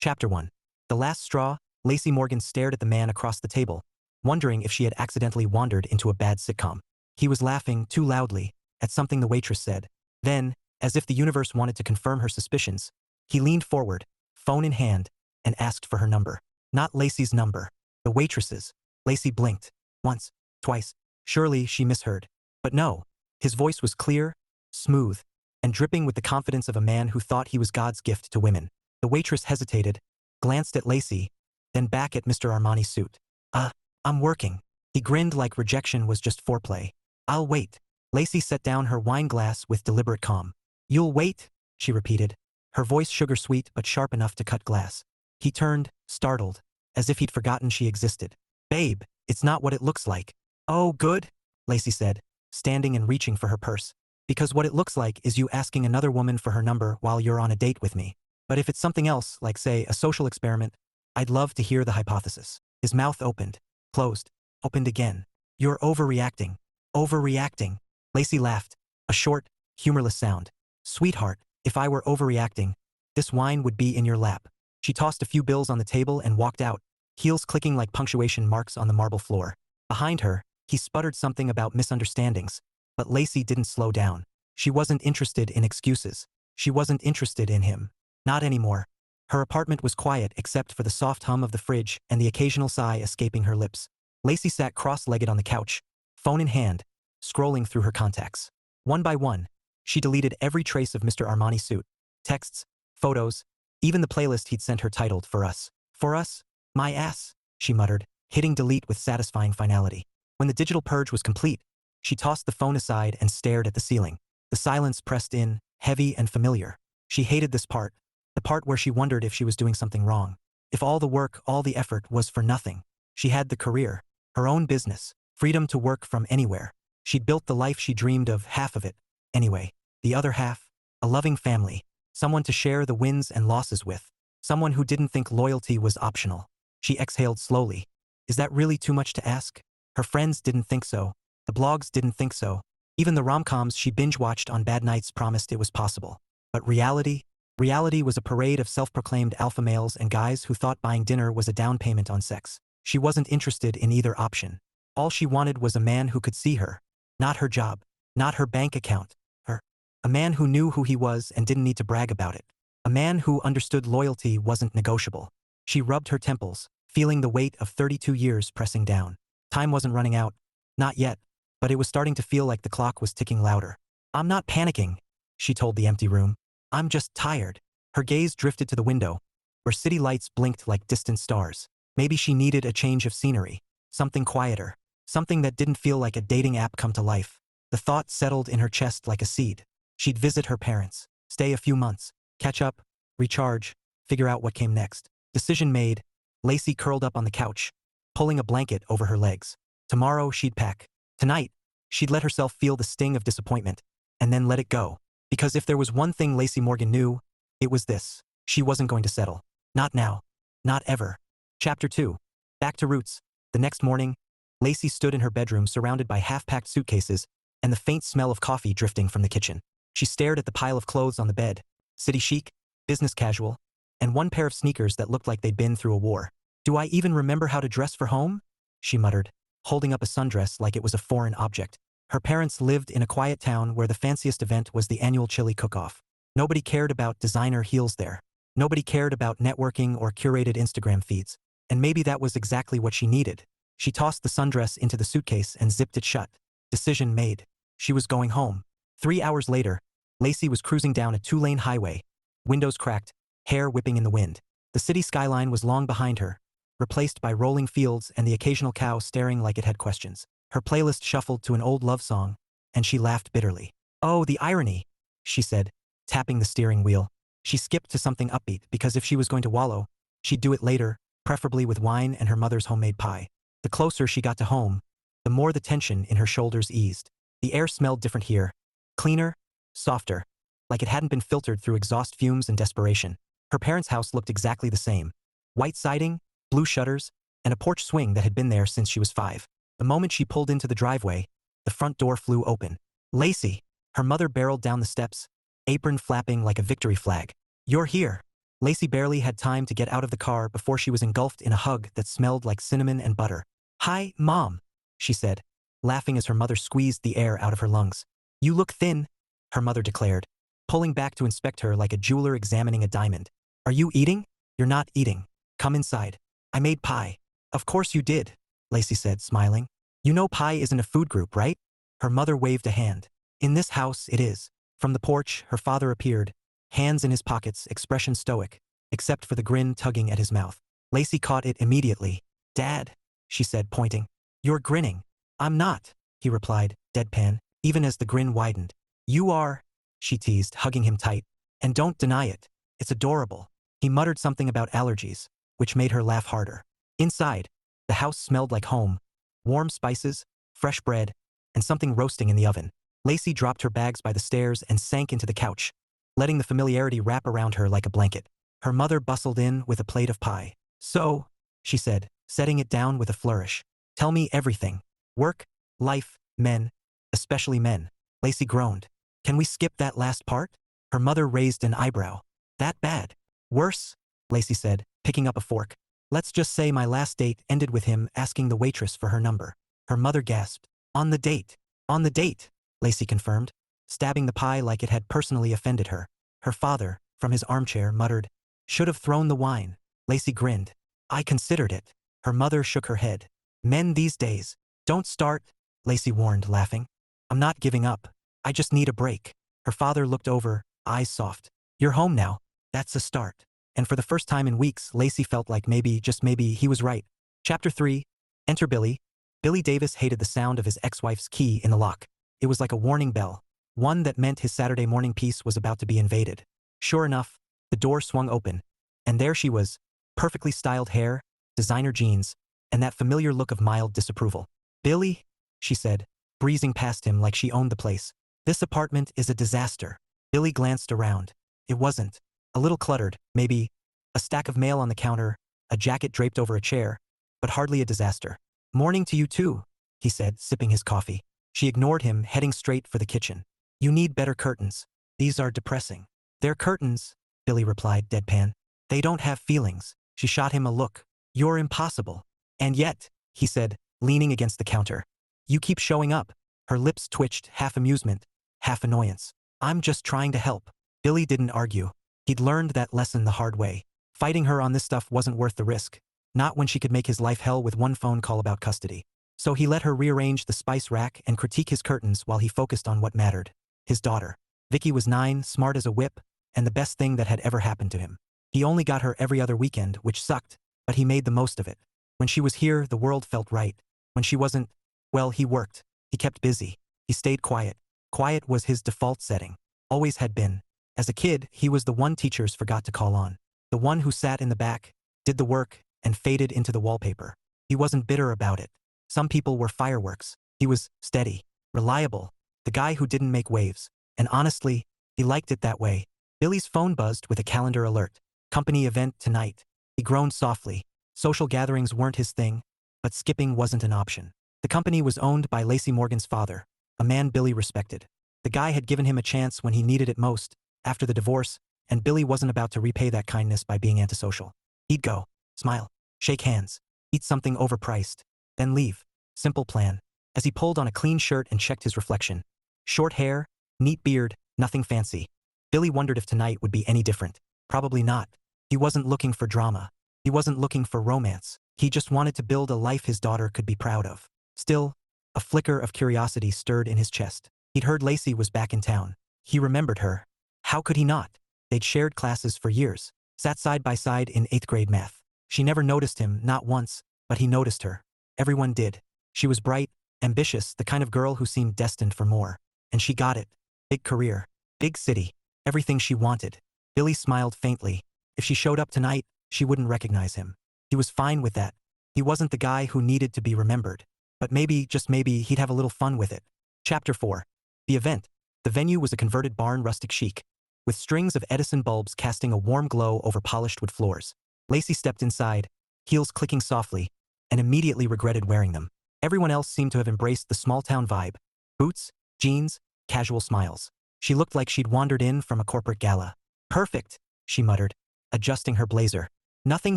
Chapter 1. The Last Straw. Lacy Morgan stared at the man across the table, wondering if she had accidentally wandered into a bad sitcom. He was laughing, too loudly, at something the waitress said. Then, as if the universe wanted to confirm her suspicions, he leaned forward, phone in hand, and asked for her number. Not Lacy's number. The waitress's. Lacy blinked. Once, twice. Surely she misheard. But no. His voice was clear, smooth, and dripping with the confidence of a man who thought he was God's gift to women. The waitress hesitated, glanced at Lacy, then back at Mr. Armani's suit. I'm working. He grinned like rejection was just foreplay. I'll wait. Lacy set down her wine glass with deliberate calm. You'll wait? She repeated, her voice sugar-sweet but sharp enough to cut glass. He turned, startled, as if he'd forgotten she existed. Babe, it's not what it looks like. Oh, good, Lacy said, standing and reaching for her purse. Because what it looks like is you asking another woman for her number while you're on a date with me. But if it's something else, like say a social experiment, I'd love to hear the hypothesis. His mouth opened, closed, opened again. You're overreacting. Overreacting. Lacy laughed, a short, humorless sound. Sweetheart, if I were overreacting, this wine would be in your lap. She tossed a few bills on the table and walked out, heels clicking like punctuation marks on the marble floor. Behind her, he sputtered something about misunderstandings, but Lacy didn't slow down. She wasn't interested in excuses. She wasn't interested in him. Not anymore. Her apartment was quiet except for the soft hum of the fridge and the occasional sigh escaping her lips. Lacy sat cross-legged on the couch, phone in hand, scrolling through her contacts. One by one, she deleted every trace of Mr. Armani's suit. Texts, photos, even the playlist he'd sent her titled For Us. For us? My ass, she muttered, hitting delete with satisfying finality. When the digital purge was complete, she tossed the phone aside and stared at the ceiling. The silence pressed in, heavy and familiar. She hated this part. The part where she wondered if she was doing something wrong. If all the work, all the effort was for nothing. She had the career, her own business, freedom to work from anywhere. She'd built the life she dreamed of, half of it. Anyway, the other half, a loving family, someone to share the wins and losses with, someone who didn't think loyalty was optional. She exhaled slowly. Is that really too much to ask? Her friends didn't think so. The blogs didn't think so. Even the rom-coms she binge-watched on bad nights promised it was possible. But reality? Reality was a parade of self-proclaimed alpha males and guys who thought buying dinner was a down payment on sex. She wasn't interested in either option. All she wanted was a man who could see her. Not her job. Not her bank account. Her. A man who knew who he was and didn't need to brag about it. A man who understood loyalty wasn't negotiable. She rubbed her temples, feeling the weight of 32 years pressing down. Time wasn't running out. Not yet. But it was starting to feel like the clock was ticking louder. I'm not panicking, she told the empty room. I'm just tired. Her gaze drifted to the window, where city lights blinked like distant stars. Maybe she needed a change of scenery. Something quieter. Something that didn't feel like a dating app come to life. The thought settled in her chest like a seed. She'd visit her parents, stay a few months, catch up, recharge, figure out what came next. Decision made, Lacy curled up on the couch, pulling a blanket over her legs. Tomorrow she'd pack. Tonight, she'd let herself feel the sting of disappointment, and then let it go. Because if there was one thing Lacy Morgan knew, it was this. She wasn't going to settle. Not now. Not ever. Chapter 2. Back to roots. The next morning, Lacy stood in her bedroom surrounded by half-packed suitcases and the faint smell of coffee drifting from the kitchen. She stared at the pile of clothes on the bed. City chic, business casual, and one pair of sneakers that looked like they'd been through a war. Do I even remember how to dress for home? She muttered, holding up a sundress like it was a foreign object. Her parents lived in a quiet town where the fanciest event was the annual chili cook-off. Nobody cared about designer heels there. Nobody cared about networking or curated Instagram feeds. And maybe that was exactly what she needed. She tossed the sundress into the suitcase and zipped it shut. Decision made. She was going home. 3 hours later, Lacy was cruising down a 2-lane highway, windows cracked, hair whipping in the wind. The city skyline was long behind her, replaced by rolling fields and the occasional cow staring like it had questions. Her playlist shuffled to an old love song, and she laughed bitterly. Oh, the irony, she said, tapping the steering wheel. She skipped to something upbeat because if she was going to wallow, she'd do it later, preferably with wine and her mother's homemade pie. The closer she got to home, the more the tension in her shoulders eased. The air smelled different here. Cleaner, softer, like it hadn't been filtered through exhaust fumes and desperation. Her parents' house looked exactly the same. White siding, blue shutters, and a porch swing that had been there since she was 5. The moment she pulled into the driveway, the front door flew open. Lacy, her mother barreled down the steps, apron flapping like a victory flag. You're here. Lacy barely had time to get out of the car before she was engulfed in a hug that smelled like cinnamon and butter. "Hi, Mom," she said, laughing as her mother squeezed the air out of her lungs. "You look thin," her mother declared, pulling back to inspect her like a jeweler examining a diamond. "Are you eating?" "You're not eating. Come inside. I made pie." "Of course you did," Lacy said, smiling. "You know pie isn't a food group, right?" Her mother waved a hand. "In this house, it is." From the porch, her father appeared, hands in his pockets, expression stoic, except for the grin tugging at his mouth. Lacy caught it immediately. "Dad," she said, pointing. "You're grinning." "I'm not," he replied, deadpan, even as the grin widened. "You are," she teased, hugging him tight. "And don't deny it. It's adorable." He muttered something about allergies, which made her laugh harder. Inside, the house smelled like home. Warm spices, fresh bread, and something roasting in the oven. Lacy dropped her bags by the stairs and sank into the couch, letting the familiarity wrap around her like a blanket. Her mother bustled in with a plate of pie. "So," she said, setting it down with a flourish. "Tell me everything. Work, life, men, especially men." Lacy groaned. "Can we skip that last part?" Her mother raised an eyebrow. "That bad?" "Worse," Lacy said, picking up a fork. "Let's just say my last date ended with him asking the waitress for her number." Her mother gasped. "On the date." "On the date," Lacy confirmed, stabbing the pie like it had personally offended her. Her father, from his armchair, muttered, "Should have thrown the wine." Lacy grinned. "I considered it." Her mother shook her head. "Men these days." "Don't start," Lacy warned, laughing. "I'm not giving up. I just need a break." Her father looked over, eyes soft. "You're home now. That's a start." And for the first time in weeks, Lacy felt like maybe, just maybe, he was right. Chapter 3. Enter Billy. Billy Davis hated the sound of his ex-wife's key in the lock. It was like a warning bell, one that meant his Saturday morning peace was about to be invaded. Sure enough, the door swung open, and there she was, perfectly styled hair, designer jeans, and that familiar look of mild disapproval. "Billy," she said, breezing past him like she owned the place. "This apartment is a disaster." Billy glanced around. It wasn't. A little cluttered, maybe. A stack of mail on the counter, a jacket draped over a chair, but hardly a disaster. "Morning to you too," he said, sipping his coffee. She ignored him, heading straight for the kitchen. "You need better curtains. These are depressing." "They're curtains," Billy replied, deadpan. "They don't have feelings." She shot him a look. "You're impossible." "And yet," he said, leaning against the counter, "you keep showing up." Her lips twitched, half amusement, half annoyance. "I'm just trying to help." Billy didn't argue. He'd learned that lesson the hard way. Fighting her on this stuff wasn't worth the risk. Not when she could make his life hell with one phone call about custody. So he let her rearrange the spice rack and critique his curtains while he focused on what mattered. His daughter. Vicky was 9, smart as a whip, and the best thing that had ever happened to him. He only got her every other weekend, which sucked, but he made the most of it. When she was here, the world felt right. When she wasn't, well, he worked. He kept busy. He stayed quiet. Quiet was his default setting. Always had been. As a kid, he was the one teachers forgot to call on. The one who sat in the back, did the work, and faded into the wallpaper. He wasn't bitter about it. Some people were fireworks. He was steady, reliable, the guy who didn't make waves. And honestly, he liked it that way. Billy's phone buzzed with a calendar alert. Company event tonight. He groaned softly. Social gatherings weren't his thing, but skipping wasn't an option. The company was owned by Lacy Morgan's father, a man Billy respected. The guy had given him a chance when he needed it most, after the divorce, and Billy wasn't about to repay that kindness by being antisocial. He'd go, smile, shake hands, eat something overpriced, then leave. Simple plan. As he pulled on a clean shirt and checked his reflection. Short hair, neat beard, nothing fancy. Billy wondered if tonight would be any different. Probably not. He wasn't looking for drama. He wasn't looking for romance. He just wanted to build a life his daughter could be proud of. Still, a flicker of curiosity stirred in his chest. He'd heard Lacy was back in town. He remembered her. How could he not? They'd shared classes for years, sat side by side in 8th grade math. She never noticed him, not once, but he noticed her. Everyone did. She was bright, ambitious, the kind of girl who seemed destined for more. And she got it. Big career. Big city. Everything she wanted. Billy smiled faintly. If she showed up tonight, she wouldn't recognize him. He was fine with that. He wasn't the guy who needed to be remembered. But maybe, just maybe, he'd have a little fun with it. Chapter 4. The event. The venue was a converted barn, rustic chic, with strings of Edison bulbs casting a warm glow over polished wood floors. Lacy stepped inside, heels clicking softly, and immediately regretted wearing them. Everyone else seemed to have embraced the small-town vibe. Boots, jeans, casual smiles. She looked like she'd wandered in from a corporate gala. "Perfect," she muttered. adjusting her blazer. Nothing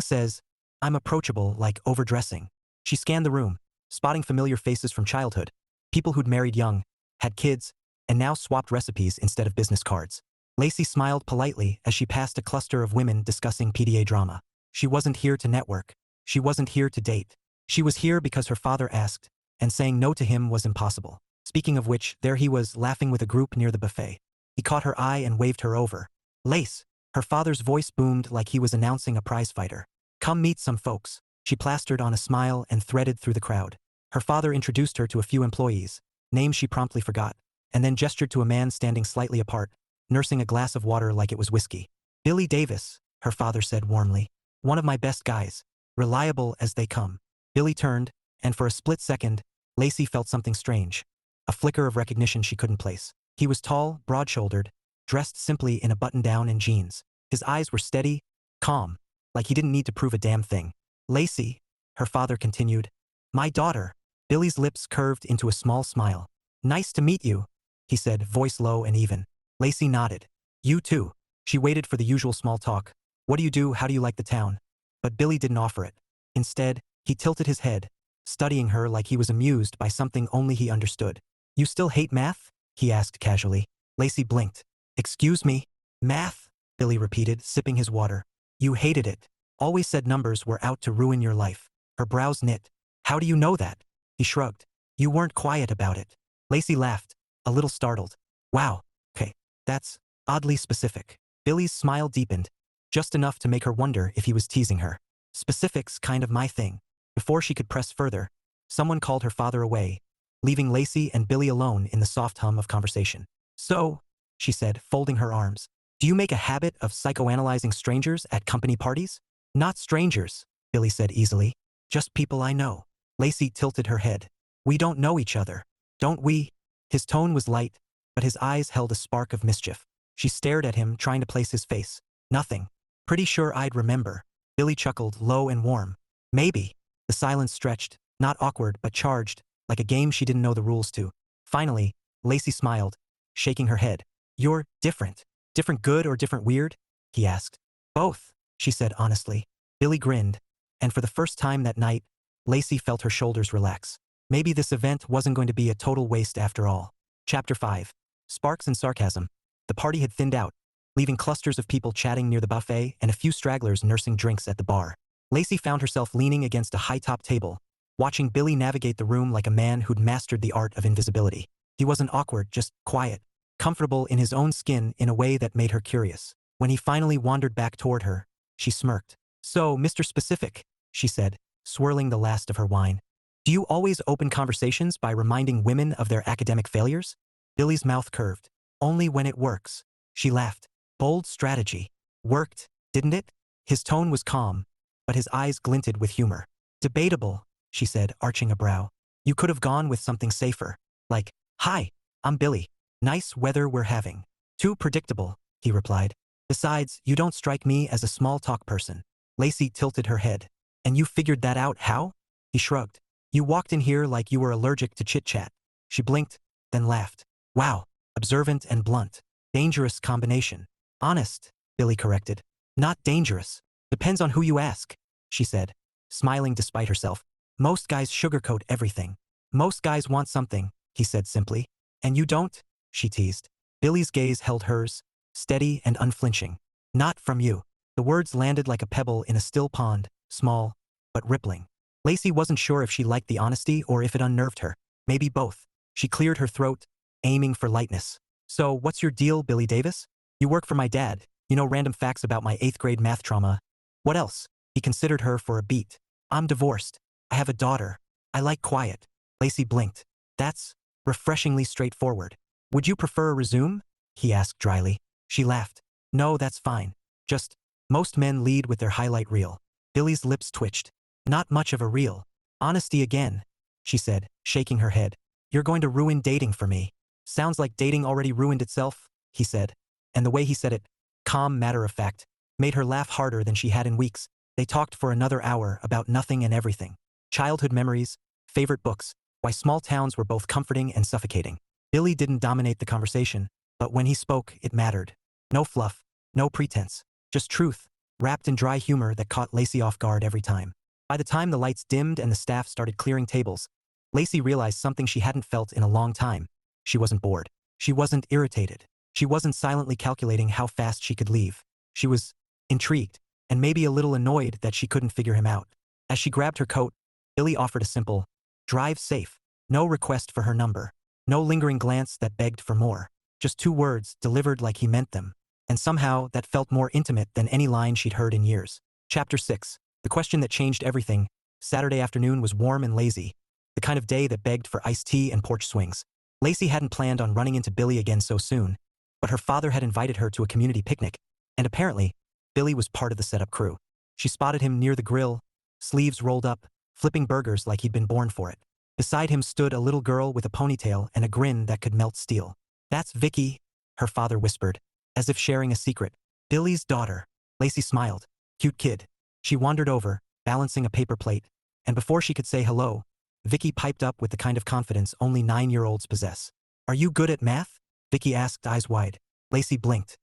says, I'm approachable like overdressing. She scanned the room, spotting familiar faces from childhood. People who'd married young, had kids, and now swapped recipes instead of business cards. Lacy smiled politely as she passed a cluster of women discussing PDA drama. She wasn't here to network. She wasn't here to date. She was here because her father asked, and saying no to him was impossible. Speaking of which, there he was, laughing with a group near the buffet. He caught her eye and waved her over. Lace. Her father's voice boomed like he was announcing a prizefighter. Come meet some folks. She plastered on a smile and threaded through the crowd. Her father introduced her to a few employees, names she promptly forgot, and then gestured to a man standing slightly apart, nursing a glass of water like it was whiskey. Billy Davis, her father said warmly. One of my best guys. Reliable as they come. Billy turned, and for a split second, Lacy felt something strange. A flicker of recognition she couldn't place. He was tall, broad-shouldered, dressed simply in a button-down and jeans. His eyes were steady, calm, like he didn't need to prove a damn thing. Lacy, her father continued. My daughter. Billy's lips curved into a small smile. Nice to meet you, he said, voice low and even. Lacy nodded. You too. She waited for the usual small talk. What do you do? How do you like the town? But Billy didn't offer it. Instead, he tilted his head, studying her like he was amused by something only he understood. You still hate math? He asked casually. Lacy blinked. Excuse me? Math? Billy repeated, sipping his water. You hated it. Always said numbers were out to ruin your life. Her brows knit. How do you know that? He shrugged. You weren't quiet about it. Lacy laughed, a little startled. Wow, okay, that's oddly specific. Billy's smile deepened, just enough to make her wonder if he was teasing her. Specifics kind of my thing. Before she could press further, someone called her father away, leaving Lacy and Billy alone in the soft hum of conversation. So, she said, folding her arms, do you make a habit of psychoanalyzing strangers at company parties? Not strangers, Billy said easily. Just people I know. Lacy tilted her head. We don't know each other, don't we? His tone was light, but his eyes held a spark of mischief. She stared at him, trying to place his face. Nothing. Pretty sure I'd remember. Billy chuckled, low and warm. Maybe. The silence stretched, not awkward but charged, like a game she didn't know the rules to. Finally, Lacy smiled, shaking her head. You're different. Different good or different weird? He asked. Both, she said honestly. Billy grinned, and for the first time that night, Lacy felt her shoulders relax. Maybe this event wasn't going to be a total waste after all. Chapter 5. Sparks and sarcasm. The party had thinned out, leaving clusters of people chatting near the buffet and a few stragglers nursing drinks at the bar. Lacy found herself leaning against a high-top table, watching Billy navigate the room like a man who'd mastered the art of invisibility. He wasn't awkward, just quiet, comfortable in his own skin in a way that made her curious. When he finally wandered back toward her, she smirked. So, Mr. Specific, she said, swirling the last of her wine. Do you always open conversations by reminding women of their academic failures? Billy's mouth curved. Only when it works. She laughed. Bold strategy. Worked, didn't it? His tone was calm, but his eyes glinted with humor. Debatable, she said, arching a brow. You could have gone with something safer. Like, hi, I'm Billy. Nice weather we're having. Too predictable, he replied. Besides, you don't strike me as a small talk person. Lacy tilted her head. And you figured that out how? He shrugged. You walked in here like you were allergic to chit-chat. She blinked, then laughed. Wow, observant and blunt. Dangerous combination. Honest, Billy corrected. Not dangerous. Depends on who you ask, she said, smiling despite herself. Most guys sugarcoat everything. Most guys want something, he said simply. And you don't? She teased. Billy's gaze held hers, steady and unflinching. Not from you. The words landed like a pebble in a still pond, small, but rippling. Lacy wasn't sure if she liked the honesty or if it unnerved her. Maybe both. She cleared her throat, aiming for lightness. So, what's your deal, Billy Davis? You work for my dad. You know random facts about my 8th grade math trauma. What else? He considered her for a beat. I'm divorced. I have a daughter. I like quiet. Lacy blinked. That's refreshingly straightforward. Would you prefer a resume? He asked dryly. She laughed. No, that's fine. Just, most men lead with their highlight reel. Billy's lips twitched. Not much of a reel. Honesty again, she said, shaking her head. You're going to ruin dating for me. Sounds like dating already ruined itself, he said. And the way he said it, calm matter of fact, made her laugh harder than she had in weeks. They talked for another hour about nothing and everything. Childhood memories, favorite books, why small towns were both comforting and suffocating. Billy didn't dominate the conversation, but when he spoke, it mattered. No fluff, no pretense, just truth, wrapped in dry humor that caught Lacy off guard every time. By the time the lights dimmed and the staff started clearing tables, Lacy realized something she hadn't felt in a long time. She wasn't bored. She wasn't irritated. She wasn't silently calculating how fast she could leave. She was intrigued, and maybe a little annoyed that she couldn't figure him out. As she grabbed her coat, Billy offered a simple, "Drive safe." No request for her number. No lingering glance that begged for more. Just 2 words delivered like he meant them. And somehow that felt more intimate than any line she'd heard in years. Chapter 6. The question that changed everything. Saturday afternoon was warm and lazy. The kind of day that begged for iced tea and porch swings. Lacy hadn't planned on running into Billy again so soon, but her father had invited her to a community picnic, and apparently, Billy was part of the setup crew. She spotted him near the grill, sleeves rolled up, flipping burgers like he'd been born for it. Beside him stood a little girl with a ponytail and a grin that could melt steel. "That's Vicky," her father whispered, as if sharing a secret. "Billy's daughter." Lacy smiled. "Cute kid." She wandered over, balancing a paper plate, and before she could say hello, Vicky piped up with the kind of confidence only 9-year-olds possess. "Are you good at math?" Vicky asked, eyes wide. Lacy blinked.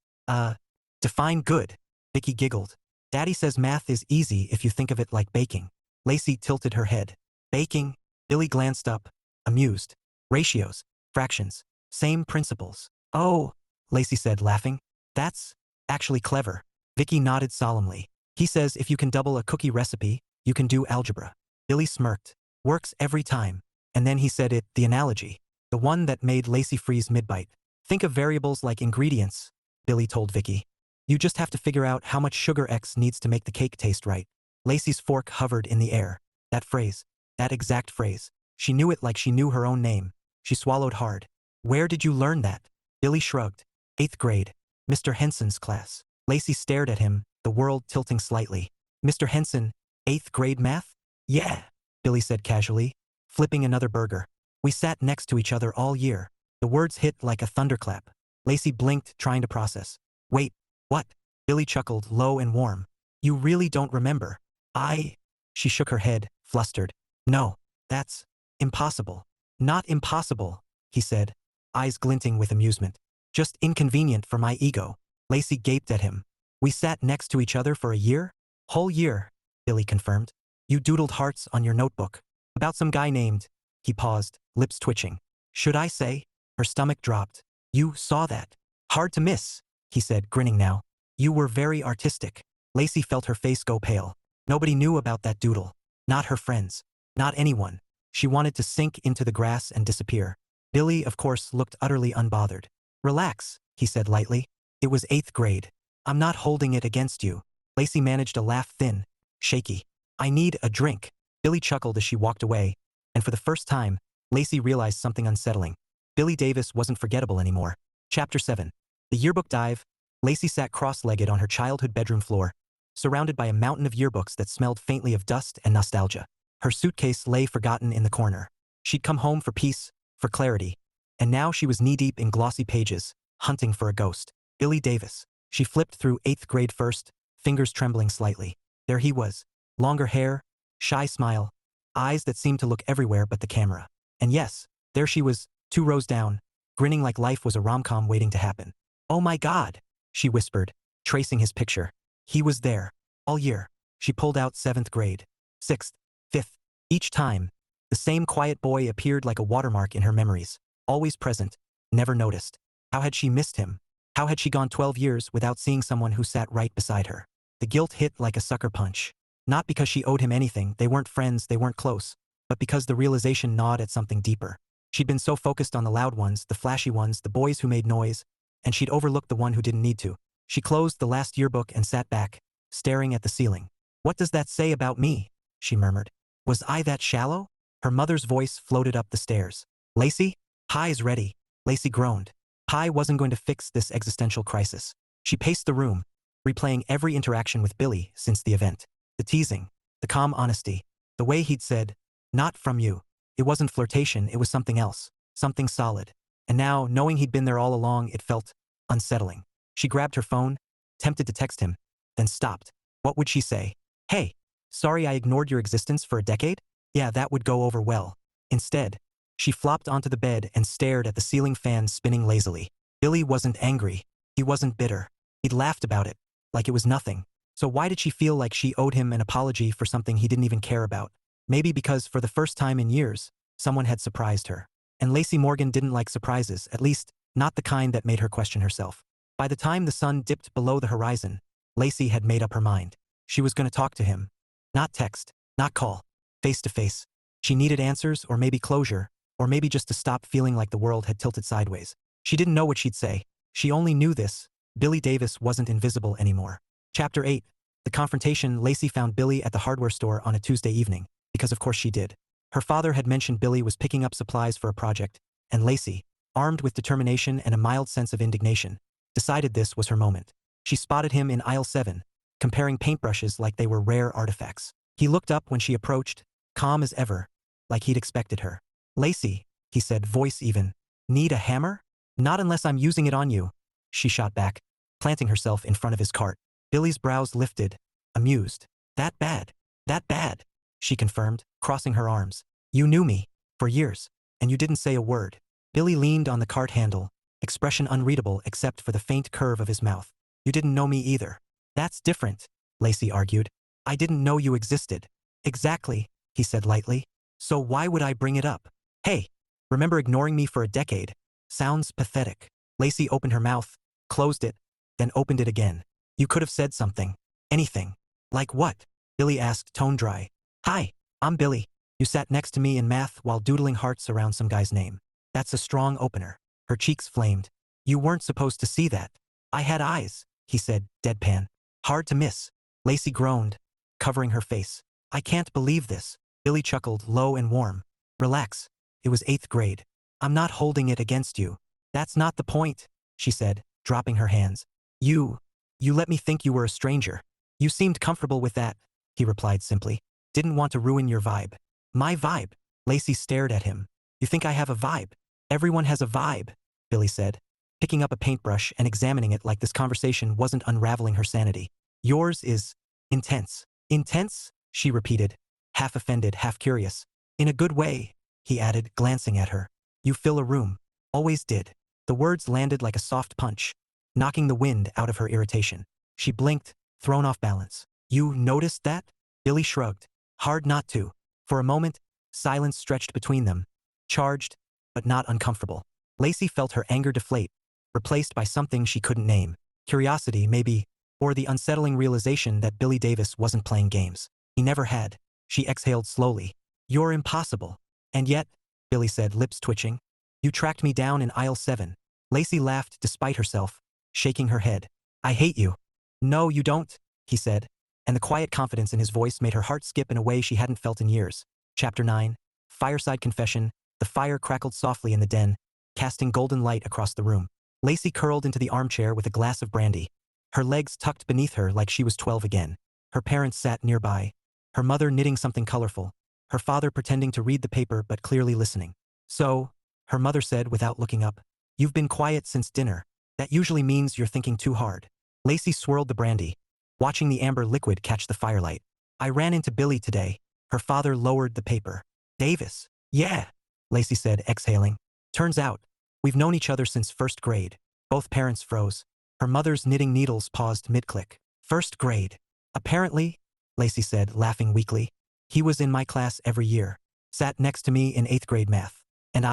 Define good." Vicky giggled. "Daddy says math is easy if you think of it like baking." Lacy tilted her head. "Baking?" Billy glanced up, amused. "Ratios, fractions, same principles." "Oh," Lacy said, laughing. "That's actually clever." Vicky nodded solemnly. "He says if you can double a cookie recipe, you can do algebra." Billy smirked. "Works every time." And then he said it, the analogy. The one that made Lacy freeze mid-bite. "Think of variables like ingredients," Billy told Vicky. "You just have to figure out how much sugar X needs to make the cake taste right." Lacy's fork hovered in the air. That phrase. That exact phrase. She knew it like she knew her own name. She swallowed hard. "Where did you learn that?" Billy shrugged. "8th grade. Mr. Henson's class." Lacy stared at him, the world tilting slightly. "Mr. Henson, 8th grade math?" "Yeah," Billy said casually, flipping another burger. "We sat next to each other all year." The words hit like a thunderclap. Lacy blinked, trying to process. "Wait, what?" Billy chuckled, low and warm. "You really don't remember?" She shook her head, flustered. "No, that's impossible." "Not impossible," he said, eyes glinting with amusement. "Just inconvenient for my ego." Lacy gaped at him. "We sat next to each other for a year?" "Whole year," Billy confirmed. "You doodled hearts on your notebook. About some guy named..." He paused, lips twitching. "Should I say?" Her stomach dropped. "You saw that." "Hard to miss," he said, grinning now. "You were very artistic." Lacy felt her face go pale. Nobody knew about that doodle. Not her friends. Not anyone. She wanted to sink into the grass and disappear. Billy, of course, looked utterly unbothered. "Relax," he said lightly. "It was 8th grade. I'm not holding it against you." Lacy managed to laugh thin, shaky. "I need a drink." Billy chuckled as she walked away, and for the first time, Lacy realized something unsettling. Billy Davis wasn't forgettable anymore. Chapter 7. The yearbook dive. Lacy sat cross-legged on her childhood bedroom floor, surrounded by a mountain of yearbooks that smelled faintly of dust and nostalgia. Her suitcase lay forgotten in the corner. She'd come home for peace, for clarity, and now she was knee-deep in glossy pages, hunting for a ghost. Billy Davis. She flipped through 8th grade first, fingers trembling slightly. There he was. Longer hair, shy smile, eyes that seemed to look everywhere but the camera. And yes, there she was, 2 rows down, grinning like life was a rom-com waiting to happen. "Oh my God," she whispered, tracing his picture. He was there. All year. She pulled out 7th grade. 6th. 5th. Each time, the same quiet boy appeared like a watermark in her memories. Always present. Never noticed. How had she missed him? How had she gone 12 years without seeing someone who sat right beside her? The guilt hit like a sucker punch. Not because she owed him anything, they weren't friends, they weren't close, but because the realization gnawed at something deeper. She'd been so focused on the loud ones, the flashy ones, the boys who made noise, and she'd overlooked the one who didn't need to. She closed the last yearbook and sat back, staring at the ceiling. "What does that say about me?" she murmured. "Was I that shallow?" Her mother's voice floated up the stairs. "Lacy? Pie's ready." Lacy groaned. Pie wasn't going to fix this existential crisis. She paced the room, replaying every interaction with Billy since the event. The teasing, the calm honesty, the way he'd said, "Not from you." It wasn't flirtation, it was something else, something solid. And now, knowing he'd been there all along, it felt unsettling. She grabbed her phone, tempted to text him, then stopped. What would she say? "Hey, sorry I ignored your existence for a decade?" Yeah, that would go over well. Instead, she flopped onto the bed and stared at the ceiling fan spinning lazily. Billy wasn't angry. He wasn't bitter. He'd laughed about it, like it was nothing. So why did she feel like she owed him an apology for something he didn't even care about? Maybe because for the first time in years, someone had surprised her. And Lacy Morgan didn't like surprises, at least not the kind that made her question herself. By the time the sun dipped below the horizon, Lacy had made up her mind. She was going to talk to him. Not text, not call. Face to face. She needed answers, or maybe closure, or maybe just to stop feeling like the world had tilted sideways. She didn't know what she'd say. She only knew this: Billy Davis wasn't invisible anymore. Chapter 8. The confrontation. Lacy found Billy at the hardware store on a Tuesday evening, because of course she did. Her father had mentioned Billy was picking up supplies for a project, and Lacy, armed with determination and a mild sense of indignation, decided this was her moment. She spotted him in aisle 7, comparing paintbrushes like they were rare artifacts. He looked up when she approached, calm as ever, like he'd expected her. "Lacy," he said, voice even. "Need a hammer?" "Not unless I'm using it on you," she shot back, planting herself in front of his cart. Billy's brows lifted, amused. "That bad? That bad?" she confirmed, crossing her arms. "You knew me, for years, and you didn't say a word." Billy leaned on the cart handle, expression unreadable except for the faint curve of his mouth. "You didn't know me either." "That's different," Lacy argued. "I didn't know you existed." "Exactly," he said lightly. "So why would I bring it up? Hey, remember ignoring me for a decade? Sounds pathetic." Lacy opened her mouth, closed it, then opened it again. "You could have said something. Anything." "Like what?" Billy asked, tone dry. "Hi, I'm Billy. You sat next to me in math while doodling hearts around some guy's name. That's a strong opener." Her cheeks flamed. "You weren't supposed to see that." "I had eyes," he said, deadpan. "Hard to miss." Lacy groaned, covering her face. "I can't believe this." Billy chuckled, low and warm. "Relax. It was 8th grade. I'm not holding it against you." "That's not the point," she said, dropping her hands. You let me think you were a stranger." "You seemed comfortable with that," he replied simply. "Didn't want to ruin your vibe." "My vibe?" Lacy stared at him. "You think I have a vibe?" "Everyone has a vibe," Billy said, picking up a paintbrush and examining it like this conversation wasn't unraveling her sanity. "Yours is intense." "Intense?" she repeated, half offended, half curious. "In a good way," he added, glancing at her. "You fill a room. Always did." The words landed like a soft punch, knocking the wind out of her irritation. She blinked, thrown off balance. "You noticed that?" Billy shrugged. Hard not to. For a moment, silence stretched between them, charged, but not uncomfortable. Lacy felt her anger deflate, replaced by something she couldn't name. Curiosity, maybe, or the unsettling realization that Billy Davis wasn't playing games. He never had. She exhaled slowly. "You're impossible." "And yet," Billy said, lips twitching, "you tracked me down in aisle 7. Lacy laughed despite herself, shaking her head. "I hate you." "No, you don't," he said, and the quiet confidence in his voice made her heart skip in a way she hadn't felt in years. Chapter 9. Fireside Confession. The fire crackled softly in the den, casting golden light across the room. Lacy curled into the armchair with a glass of brandy, her legs tucked beneath her like she was 12 again. Her parents sat nearby, her mother knitting something colorful, her father pretending to read the paper but clearly listening. "So," her mother said without looking up, "you've been quiet since dinner. That usually means you're thinking too hard." Lacy swirled the brandy, watching the amber liquid catch the firelight. "I ran into Billy today." Her father lowered the paper. "Davis?" "Yeah," Lacy said, exhaling. "Turns out, we've known each other since 1st grade." Both parents froze. Her mother's knitting needles paused mid-click. "1st grade?" "Apparently," Lacy said, laughing weakly. "He was in my class every year. Sat next to me in 8th grade math. And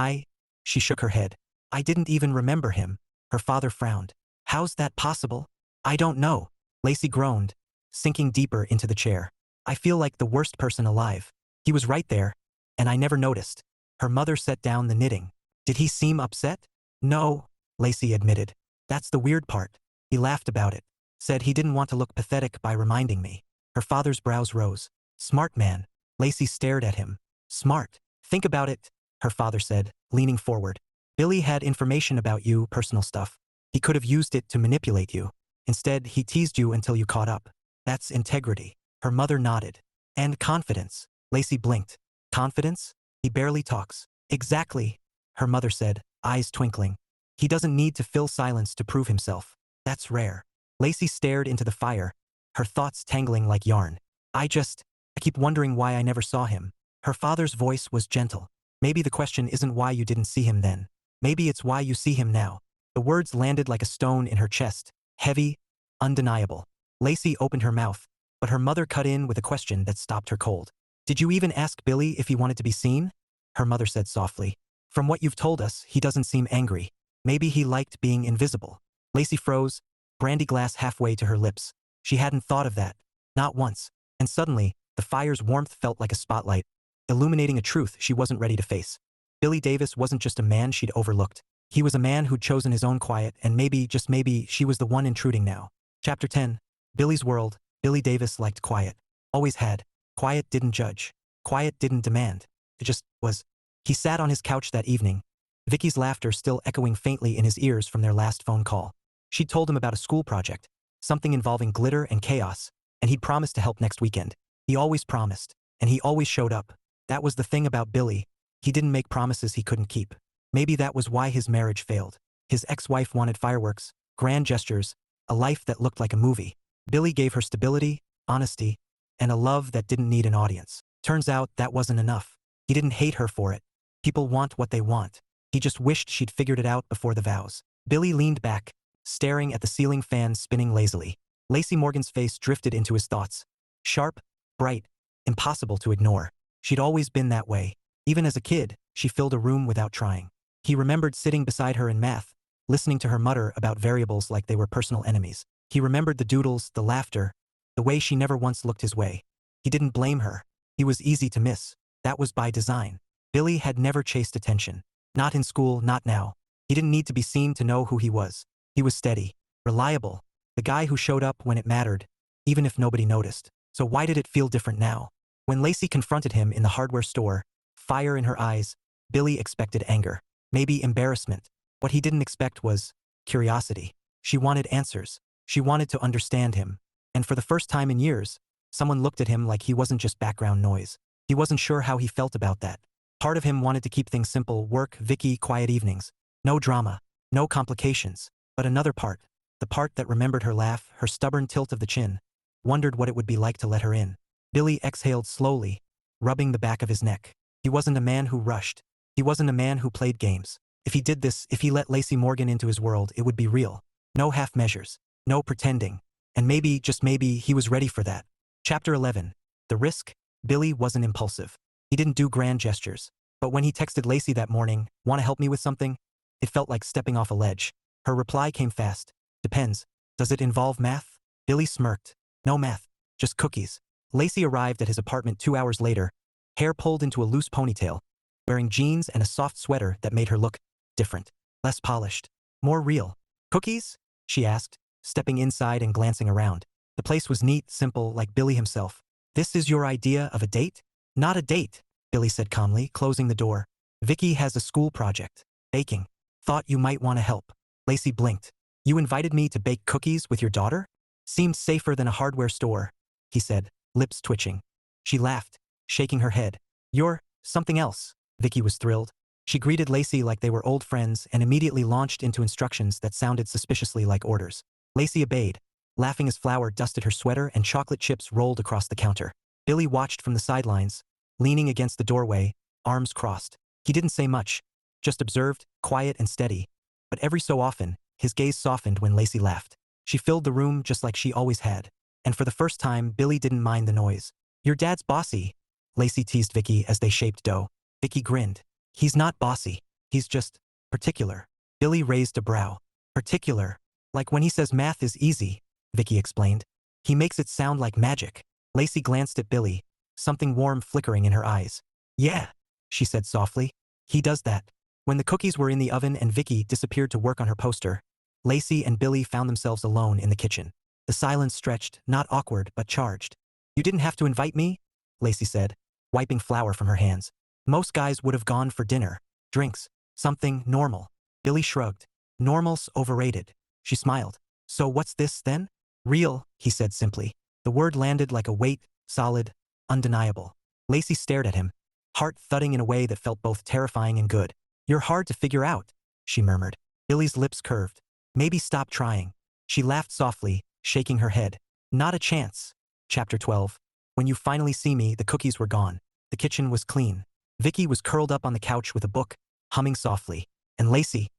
she shook her head. "I didn't even remember him." Her father frowned. "How's that possible?" "I don't know." Lacy groaned, sinking deeper into the chair. "I feel like the worst person alive. He was right there, and I never noticed." Her mother set down the knitting. "Did he seem upset?" "No," Lacy admitted. "That's the weird part. He laughed about it. Said he didn't want to look pathetic by reminding me." Her father's brows rose. "Smart man." Lacy stared at him. "Smart. Think about it," her father said, leaning forward. "Billy had information about you, personal stuff. He could have used it to manipulate you. Instead, he teased you until you caught up. That's integrity." Her mother nodded. "And confidence." Lacy blinked. "Confidence? He barely talks." "Exactly," her mother said, eyes twinkling. "He doesn't need to fill silence to prove himself. That's rare." Lacy stared into the fire, her thoughts tangling like yarn. I keep wondering why I never saw him." Her father's voice was gentle. "Maybe the question isn't why you didn't see him then. Maybe it's why you see him now." The words landed like a stone in her chest, heavy, undeniable. Lacy opened her mouth, but her mother cut in with a question that stopped her cold. Did you even ask Billy if he wanted to be seen? Her mother said softly. From what you've told us, he doesn't seem angry. Maybe he liked being invisible. Lacy froze, brandy glass halfway to her lips. She hadn't thought of that. Not once. And suddenly, the fire's warmth felt like a spotlight, illuminating a truth she wasn't ready to face. Billy Davis wasn't just a man she'd overlooked. He was a man who'd chosen his own quiet, and maybe, just maybe, she was the one intruding now. Chapter 10. Billy's world. Billy Davis liked quiet. Always had. Quiet didn't judge. Quiet didn't demand. It just was. He sat on his couch that evening, Vicky's laughter still echoing faintly in his ears from their last phone call. She'd told him about a school project, something involving glitter and chaos, and he'd promised to help next weekend. He always promised, and he always showed up. That was the thing about Billy. He didn't make promises he couldn't keep. Maybe that was why his marriage failed. His ex-wife wanted fireworks, grand gestures, a life that looked like a movie. Billy gave her stability, honesty, and a love that didn't need an audience. Turns out that wasn't enough. He didn't hate her for it. People want what they want. He just wished she'd figured it out before the vows. Billy leaned back, staring at the ceiling fan spinning lazily. Lacy Morgan's face drifted into his thoughts. Sharp, bright, impossible to ignore. She'd always been that way. Even as a kid, she filled a room without trying. He remembered sitting beside her in math, listening to her mutter about variables like they were personal enemies. He remembered the doodles, the laughter, the way she never once looked his way. He didn't blame her. He was easy to miss. That was by design. Billy had never chased attention. Not in school, not now. He didn't need to be seen to know who he was. He was steady, reliable, the guy who showed up when it mattered, even if nobody noticed. So why did it feel different now? When Lacy confronted him in the hardware store, fire in her eyes, Billy expected anger, maybe embarrassment. What he didn't expect was curiosity. She wanted answers. She wanted to understand him. And for the first time in years, someone looked at him like he wasn't just background noise. He wasn't sure how he felt about that. Part of him wanted to keep things simple, work, Vicky, quiet evenings. No drama, no complications. But another part, the part that remembered her laugh, her stubborn tilt of the chin, wondered what it would be like to let her in. Billy exhaled slowly, rubbing the back of his neck. He wasn't a man who rushed. He wasn't a man who played games. If he did this, if he let Lacy Morgan into his world, it would be real. No half measures. No pretending. And maybe, just maybe, he was ready for that. Chapter 11. The risk. Billy wasn't impulsive. He didn't do grand gestures. But when he texted Lacy that morning, "Want to help me with something?" it felt like stepping off a ledge. Her reply came fast. "Depends. Does it involve math?" Billy smirked. "No math. Just cookies." Lacy arrived at his apartment 2 hours later, hair pulled into a loose ponytail, wearing jeans and a soft sweater that made her look different, less polished, more real. "Cookies?" she asked, stepping inside and glancing around. The place was neat, simple, like Billy himself. "This is your idea of a date?" "Not a date," Billy said calmly, closing the door. "Vicky has a school project. Baking. Thought you might want to help." Lacy blinked. "You invited me to bake cookies with your daughter?" "Seemed safer than a hardware store," he said, lips twitching. She laughed, shaking her head. "You're something else." Vicky was thrilled. She greeted Lacy like they were old friends and immediately launched into instructions that sounded suspiciously like orders. Lacy obeyed, laughing as flour dusted her sweater and chocolate chips rolled across the counter. Billy watched from the sidelines, leaning against the doorway, arms crossed. He didn't say much, just observed, quiet and steady. But every so often, his gaze softened when Lacy laughed. She filled the room just like she always had. And for the first time, Billy didn't mind the noise. "Your dad's bossy," Lacy teased Vicky as they shaped dough. Vicky grinned. "He's not bossy. He's just particular." Billy raised a brow. "Particular? Like when he says math is easy," Vicky explained. "He makes it sound like magic." Lacy glanced at Billy, something warm flickering in her eyes. "Yeah," she said softly. "He does that." When the cookies were in the oven and Vicky disappeared to work on her poster, Lacy and Billy found themselves alone in the kitchen. The silence stretched, not awkward, but charged. "You didn't have to invite me?" Lacy said, wiping flour from her hands. "Most guys would have gone for dinner, drinks, something normal." Billy shrugged. "Normal's overrated." She smiled. "So what's this, then?" "Real," he said simply. The word landed like a weight, solid, undeniable. Lacy stared at him, heart thudding in a way that felt both terrifying and good. "You're hard to figure out," she murmured. Billy's lips curved. "Maybe stop trying." She laughed softly, shaking her head. "Not a chance." Chapter 12. When you finally see me, the cookies were gone. The kitchen was clean. Vicky was curled up on the couch with a book, humming softly. And Lacy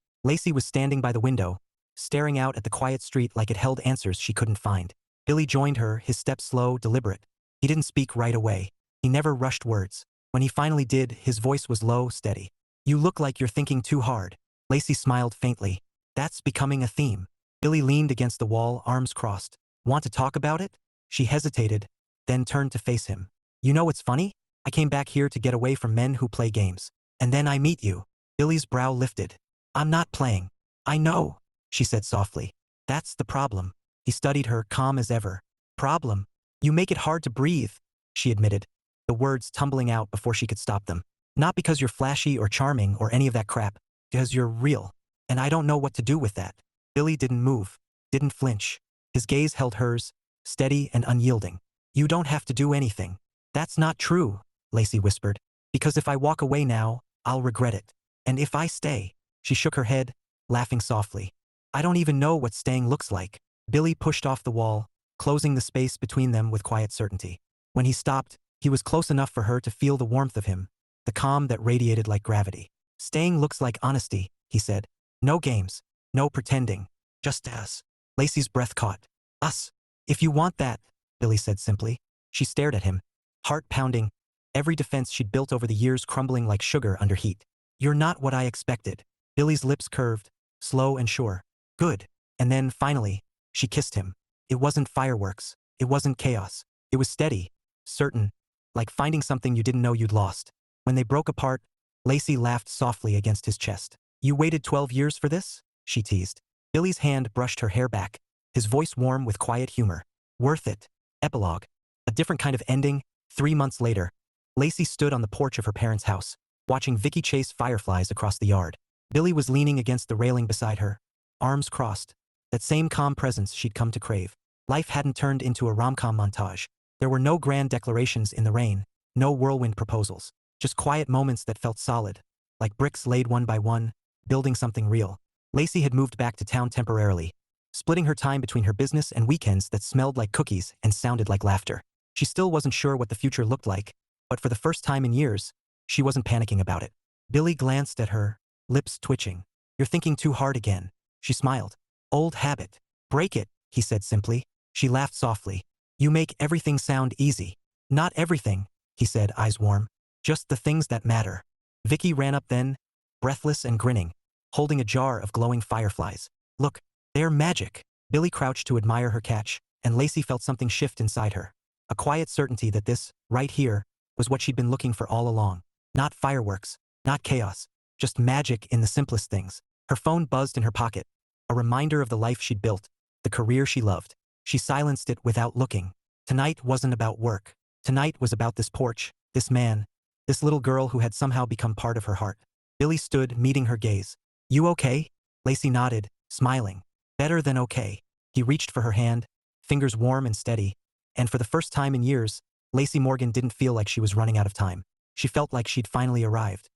was standing by the window, staring out at the quiet street like it held answers she couldn't find. Billy joined her, his step slow, deliberate. He didn't speak right away. He never rushed words. When he finally did, his voice was low, steady. You look like you're thinking too hard. Lacy smiled faintly. That's becoming a theme. Billy leaned against the wall, arms crossed. Want to talk about it? She hesitated, then turned to face him. You know what's funny? I came back here to get away from men who play games. And then I meet you. Billy's brow lifted. I'm not playing. I know, she said softly. That's the problem. He studied her, calm as ever. Problem? You make it hard to breathe, she admitted, the words tumbling out before she could stop them. Not because you're flashy or charming or any of that crap, because you're real. And I don't know what to do with that. Billy didn't move, didn't flinch. His gaze held hers, steady and unyielding. You don't have to do anything. That's not true, Lacy whispered. Because if I walk away now, I'll regret it. And if I stay, she shook her head, laughing softly. I don't even know what staying looks like. Billy pushed off the wall, closing the space between them with quiet certainty. When he stopped, he was close enough for her to feel the warmth of him, the calm that radiated like gravity. Staying looks like honesty, he said. No games, no pretending, just us. Lacy's breath caught. Us. If you want that, Billy said simply. She stared at him, heart pounding, every defense she'd built over the years crumbling like sugar under heat. You're not what I expected. Billy's lips curved, slow and sure. Good. And then, finally, she kissed him. It wasn't fireworks. It wasn't chaos. It was steady, certain, like finding something you didn't know you'd lost. When they broke apart, Lacy laughed softly against his chest. You waited 12 years for this? She teased. Billy's hand brushed her hair back, his voice warm with quiet humor. Worth it. Epilogue. A different kind of ending. 3 months later, Lacy stood on the porch of her parents' house, watching Vicky chase fireflies across the yard. Billy was leaning against the railing beside her, arms crossed, that same calm presence she'd come to crave. Life hadn't turned into a rom-com montage. There were no grand declarations in the rain, no whirlwind proposals, just quiet moments that felt solid, like bricks laid one by one, building something real. Lacy had moved back to town temporarily, splitting her time between her business and weekends that smelled like cookies and sounded like laughter. She still wasn't sure what the future looked like, but for the first time in years, she wasn't panicking about it. Billy glanced at her, lips twitching. You're thinking too hard again. She smiled. Old habit. Break it, he said simply. She laughed softly. You make everything sound easy. Not everything, he said, eyes warm. Just the things that matter. Vicky ran up then, breathless and grinning, holding a jar of glowing fireflies. Look, they're magic. Billy crouched to admire her catch, and Lacy felt something shift inside her. A quiet certainty that this, right here, was what she'd been looking for all along. Not fireworks, not chaos, just magic in the simplest things. Her phone buzzed in her pocket, a reminder of the life she'd built, the career she loved. She silenced it without looking. Tonight wasn't about work. Tonight was about this porch, this man, this little girl who had somehow become part of her heart. Billy stood, meeting her gaze. You okay? Lacy nodded, smiling. Better than okay. He reached for her hand, fingers warm and steady, and for the first time in years, Lacy Morgan didn't feel like she was running out of time. She felt like she'd finally arrived.